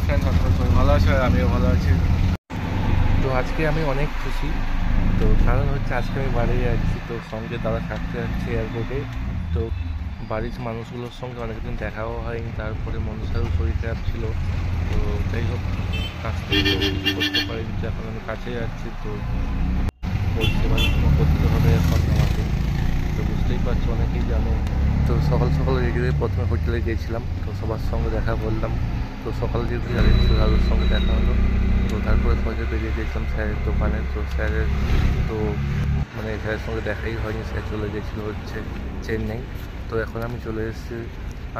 Friend, সবাই ভালো আছে, আমিও ভালো আছি। তো আজকে আমি অনেক খুশি। তো কারণ হচ্ছে আজকে আমি বাড়ি যাচ্ছি, তো সঙ্গে দাদা থাকতে যাচ্ছি এয়ারপোর্টে। তো বাড়ির মানুষগুলোর সঙ্গে অনেকদিন দেখাও হয়নি, তারপরে মনসারও শরীর খারাপ ছিল। তো যাই হোক, কাছ থেকে তো কিছু করতে পারিনি, তো এখন আমি কাছে যাচ্ছি। তো পরিষেবা করতে হবে এখন আমাকে। তো বুঝতেই পারছো, অনেকেই জানো। তো সকাল সকাল রেডি হয়ে প্রথমে হোটেলে গিয়েছিলাম, তো সবার সঙ্গে দেখা করলাম। তো সকালে যেহেতু যাচ্ছিল দাদুর সঙ্গে দেখা হলো। তো তারপরে সহজে বেরিয়ে গিয়েছিলাম স্যারের দোকানে। তো স্যারের তো মানে স্যারের সঙ্গে দেখাই হয়নি, স্যার চলে গিয়েছিলো হচ্ছে চেন্নাই। তো এখন আমি চলে এসেছি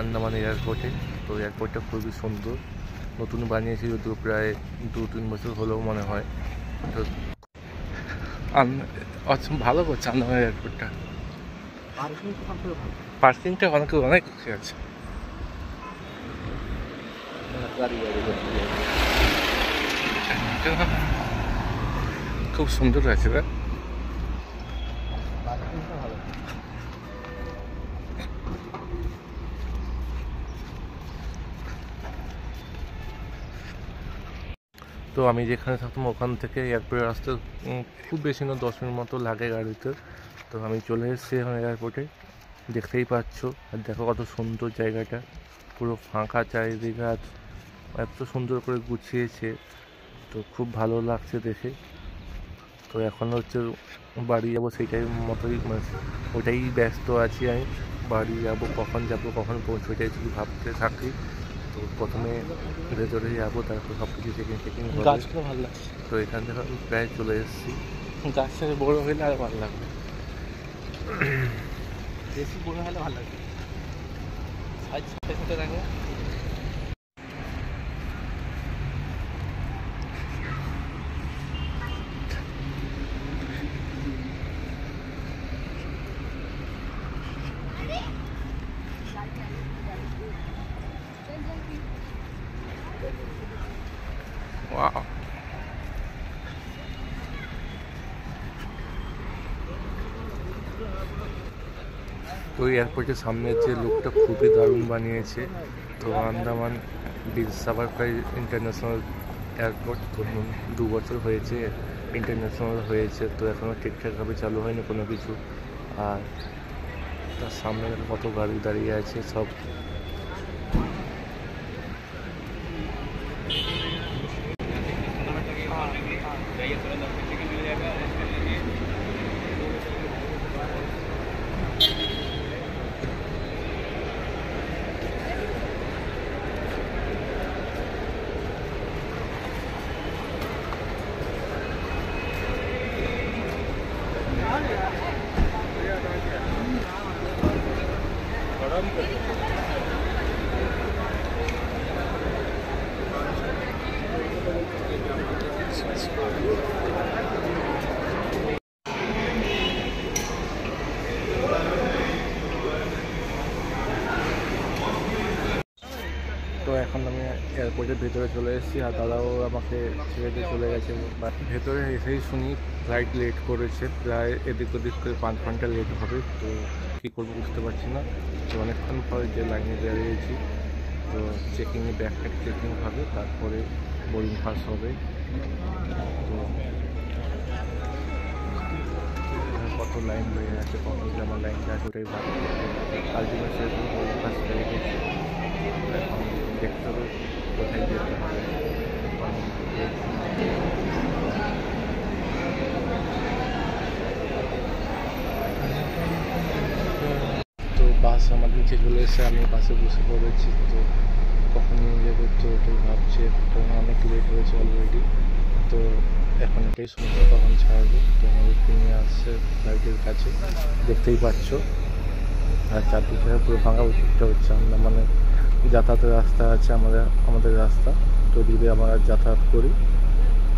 আন্দামান এয়ারপোর্টে। তো এয়ারপোর্টটা খুবই সুন্দর, নতুন বানিয়েছি যদিও প্রায় 2-3 বছর হলেও মনে হয়। তো ভালো করছে আন্দামান এয়ারপোর্টটা। পার্কিংটা অনেক ঠিক আছে। খুব সুন্দর আছে রে। তো আমি যেখানে থাকতাম ওখান থেকে এয়ারপোর্টে আসতে খুব বেশি না 10 মিনিট মতো লাগে গাড়িতে। তো আমি চলে এসেছি এখন এয়ারপোর্টে, দেখতেই পাচ্ছ। আর দেখো কত সুন্দর জায়গাটা, পুরো ফাঁকা চারিদিকে, আর এত সুন্দর করে গুছিয়েছে। তো খুব ভালো লাগছে দেখে। তো এখন হচ্ছে বাড়ি যাবো, সেইটাই মতোই মানে ওটাই ব্যস্ত আছি আমি। বাড়ি যাবো, কখন পৌঁছবো এটাই শুধু ভাবতে থাকি। তো প্রথমে ভেতরে যাবো, তারপর সব কিছু চেকিং গাছগুলো ভালো লাগছে। তো এখান থেকে আমি প্রায় চলে এসেছি। গাছটা বড়ো হলে আরও ভালো লাগবে, বেশি বড়ো হলে ভালো লাগবে, সাইজ ছোটো রাখবে। Wow. তো এয়ারপোর্টের সামনের যে লুকটা খুবই দারুণ বানিয়েছে। তো আন্দামান বীর সাভারকার ইন্টারন্যাশনাল এয়ারপোর্ট তো 2 বছর হয়েছে ইন্টারন্যাশনাল হয়েছে, তো এখনও ঠিকঠাকভাবে চালু হয়নি কোনো কিছু। আর তার সামনে কত গাড়ি দাঁড়িয়ে আছে সব। তো এখন আমি এয়ারপোর্টের ভেতরে চলে এসেছি, আর দাদাও আমাকে ছেড়ে দিয়ে চলে গেছে। বাট ভেতরে এসেই শুনি ফ্লাইট লেট করেছে, প্রায় এদিক ওদিক করে 5 ঘন্টা লেট হবে। তো কী করবো বুঝতে পারছি না। তো অনেকক্ষণ পরে যে লাইনে দাঁড়িয়েছি, তো ব্যাগ চেকিং হবে, তারপরে বোর্ডিং পাস হবে। তো কত লাইন হয়ে আছে, কত যে আমার লাইনটা আছে ওটাই ভালো। আলটিমেটলি বোর্ডিং পাস হয়ে গেছে, এখন দেখতে হবে কোথায় যেতে হবে। তো বাস আমার নিচে চলে এসে আমি বাসে বসে পড়েছি। তো কখন নিয়ে যাবে তো ওটাই ভাবছি, কারণ অনেক লেট হয়েছে অলরেডি। তো এখন এটাই শুনবো কখন ছাড়বে। তো আমাদেরকে নিয়ে আসছে ফ্লাইটের কাছে, দেখতেই পাচ্ছ। আর চারদিকে পুরো ফাঁকা উচিতটা হচ্ছে মানে যাতায়াতের রাস্তা আছে, আমাদের রাস্তা, তো দিকে আমরা যাতায়াত করি।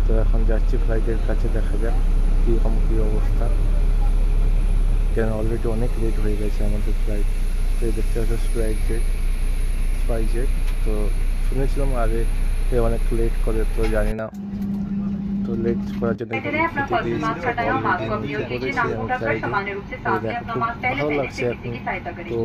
তো এখন যাচ্ছি ফ্লাইটের কাছে, দেখা যাক কীরকম কী অবস্থা, কেন অলরেডি অনেক লেট হয়ে গেছে আমাদের ফ্লাইট। তো দেখতে পাচ্ছি স্পাইজেট। তো শুনেছিলাম আগে অনেক লেট করে, তো জানি না। তো লেট করার জন্য খেতে দিয়েছি, অলরেডি নিচে পড়েছি আমি ফ্লাইটে। তো দেখো খুব ভালো লাগছে এখন। তো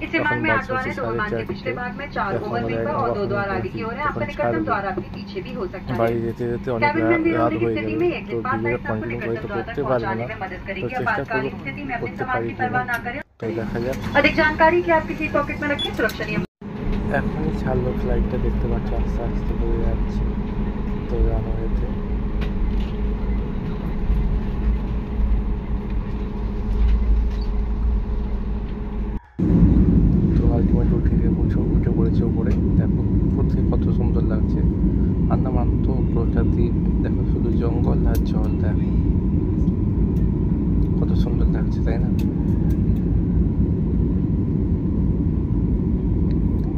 इस विमान में 8 द्वार है, तो विमान के 4:30 पिछले भाग में 4 ओवर विंग पर और 2 द्वार आगे की ओर है। आपका निकटतम द्वार आपके पीछे भी हो सकता है। बाड़ी जेते जेते अनेक कैबिन में अंधेरे रात होने की हो स्थिति যাবে में एक তো पास ভিডিওটা लाइट आपको কন্টিনিউ করে निकटतम তো द्वार করতে तक পারবো पहुंचाने না, में मदद তো करेगी। চেষ্টা आपातकालीन করব स्थिति में अपने করতে सामान পারি की কিনা। परवाह न करें। তো দেখা যাক। अधिक जानकारी के आप किसी पॉकेट में रखें। सुरक्षा नियम এখনই ছাড়লো ফ্লাইটটা, দেখতে পাচ্ছ আস্তে আস্তে করে যাচ্ছে তো রানওয়েতে। তো আলটিমেট উঠে পড়েছে উপরে। দেখো উপর থেকে কত সুন্দর লাগছে। আন্দামান তো পুরোটা দ্বীপ, দেখো শুধু জঙ্গল আর জল, দেখো কত সুন্দর লাগছে, তাই না?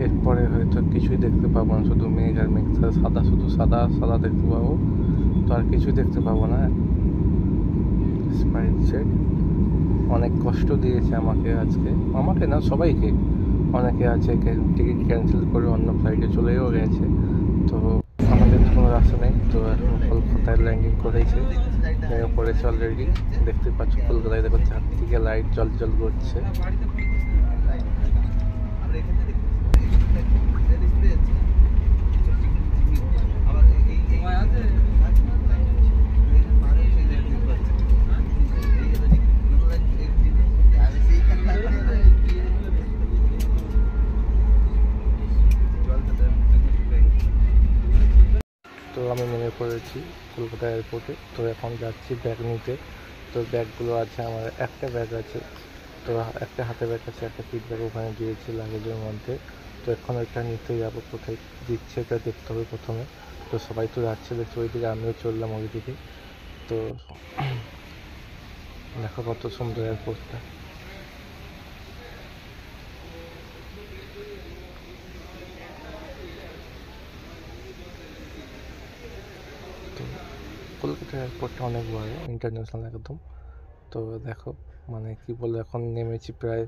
এরপরে হয়তো কিছুই দেখতে পাবো না, শুধু মেঘ আর মেঘ, সাদা, শুধু সাদা সাদা দেখতে পাবো, তো আর কিছুই দেখতে পাবো না। স্পাইস জেট অনেক কষ্ট দিয়েছে আমাকে না সবাইকে। অনেকে আছে টিকিট ক্যান্সেল করে অন্য ফ্লাইটে চলেও গেছে, তো আমাদের কোনো রাস্তা নেই। তো এখন কলকাতায় ল্যান্ডিং করেছে, নেমে পড়েছে অলরেডি। দেখতে পাচ্ছ কলকাতায় দেখো চারদিকে লাইট জল জল করছে। তো আমি নেমে পড়েছি কলকাতা এয়ারপোর্টে। তো এখন যাচ্ছি ব্যাগ নিতে। তো ব্যাগগুলো আছে আমার, একটা ব্যাগ আছে, তো একটা হাতে ব্যাগ আছে, একটা পিঠ ব্যাগ ওখানে দিয়েছি লাগেজের মধ্যে। তো এখন ওইটা নিতে যাবো, কোথায় দিচ্ছে এটা দেখতে হবে প্রথমে। তো সবাই তো যাচ্ছে দেখছি ওইদিকে, আমিও চললাম ওইদিকে। তো দেখো কত সুন্দর এয়ারপোর্টটা। তো কলকাতা এয়ারপোর্টটা অনেক বড়, ইন্টারন্যাশনাল একদম। তো দেখো মানে কি বলবো, এখন নেমেছি প্রায়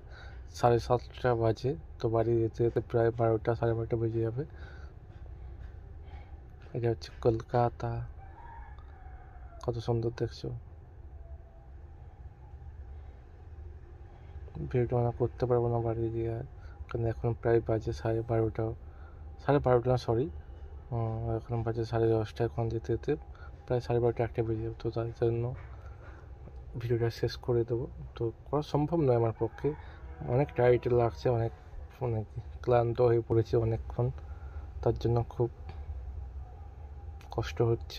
7:30 বাজে। তো বাড়ি যেতে যেতে প্রায় 12টা, 12:30 বেজে যাবে। এটা হচ্ছে কলকাতা, কত সুন্দর দেখছো। ভিডিওটা আমরা করতে পারবো না বাড়ি গিয়ে, কারণ এখন প্রায় বাজে 12:30, 12:30 না সরি, এখন বাজে 10:30। এখন যেতে যেতে প্রায় 12:30, 1টা বেজে যাবে। তো তার জন্য ভিডিওটা শেষ করে দেবো। তো করা সম্ভব নয় আমার পক্ষে, অনেক টায়ার্ড লাগছে, অনেক ক্লান্ত হয়ে পড়েছি অনেকক্ষণ, তার জন্য খুব কষ্ট হচ্ছে।